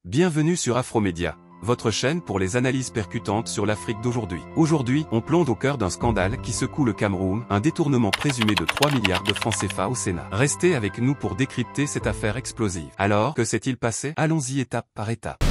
Bienvenue sur Afromédia, votre chaîne pour les analyses percutantes sur l'Afrique d'aujourd'hui. Aujourd'hui, on plonge au cœur d'un scandale qui secoue le Cameroun, un détournement présumé de 3 milliards de francs CFA au Sénat. Restez avec nous pour décrypter cette affaire explosive. Alors, que s'est-il passé? Allons-y étape par étape.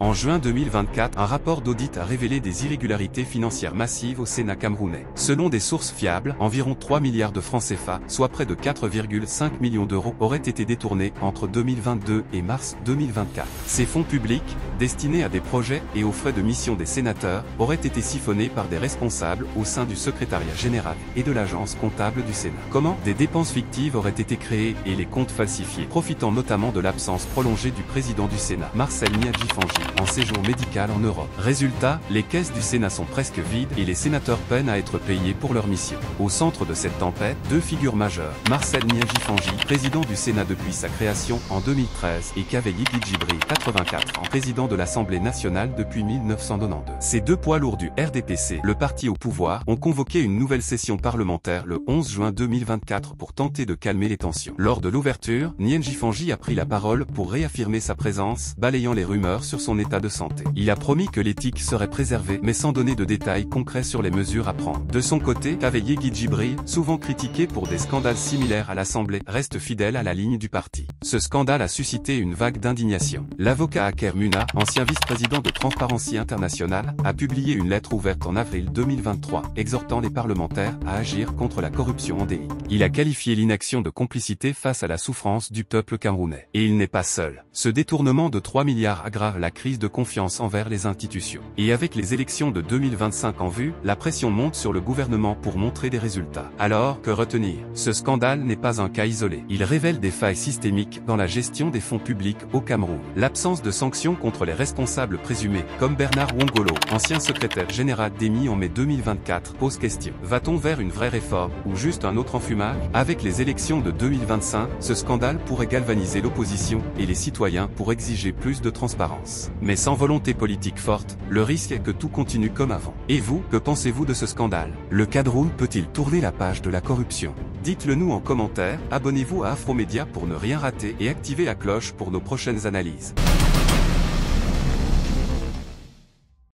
En juin 2024, un rapport d'audit a révélé des irrégularités financières massives au Sénat camerounais. Selon des sources fiables, environ 3 milliards de francs CFA, soit près de 4,5 millions d'euros, auraient été détournés entre 2022 et mars 2024. Ces fonds publics, destinés à des projets et aux frais de mission des sénateurs, auraient été siphonnés par des responsables au sein du secrétariat général et de l'agence comptable du Sénat. Comment? Des dépenses fictives auraient été créées et les comptes falsifiés, profitant notamment de l'absence prolongée du président du Sénat, Marcel Niadji-Fangi, en séjour médical en Europe. Résultat, les caisses du Sénat sont presque vides et les sénateurs peinent à être payés pour leur mission. Au centre de cette tempête, deux figures majeures, Marcel Niadji-Fangi, président du Sénat depuis sa création en 2013, et Kavaye Guidjibri, 84 ans, président de l'Assemblée nationale depuis 1992. Ces deux poids lourds du RDPC, le parti au pouvoir, ont convoqué une nouvelle session parlementaire le 11 juin 2024 pour tenter de calmer les tensions. Lors de l'ouverture, Niadji-Fangi a pris la parole pour réaffirmer sa présence, balayant les rumeurs sur son état de santé. Il a promis que l'éthique serait préservée, mais sans donner de détails concrets sur les mesures à prendre. De son côté, Kavaye Guidjibri, souvent critiqué pour des scandales similaires à l'Assemblée, reste fidèle à la ligne du parti. Ce scandale a suscité une vague d'indignation. L'avocat Aker Muna, ancien vice-président de Transparency International, a publié une lettre ouverte en avril 2023, exhortant les parlementaires à agir contre la corruption endémique. Il a qualifié l'inaction de complicité face à la souffrance du peuple camerounais. Et il n'est pas seul. Ce détournement de 3 milliards aggrave la crise de confiance envers les institutions. Et avec les élections de 2025 en vue, la pression monte sur le gouvernement pour montrer des résultats. Alors, que retenir? Ce scandale n'est pas un cas isolé. Il révèle des failles systémiques dans la gestion des fonds publics au Cameroun. L'absence de sanctions contre les responsables présumés, comme Bernard Wongolo, ancien secrétaire général démis en mai 2024, pose question. Va-t-on vers une vraie réforme, ou juste un autre enfumage? Avec les élections de 2025, ce scandale pourrait galvaniser l'opposition et les citoyens pour exiger plus de transparence. Mais sans volonté politique forte, le risque est que tout continue comme avant. Et vous, que pensez-vous de ce scandale? Le Cameroun peut-il tourner la page de la corruption? Dites-le nous en commentaire, abonnez-vous à Afromédia pour ne rien rater et activez la cloche pour nos prochaines analyses.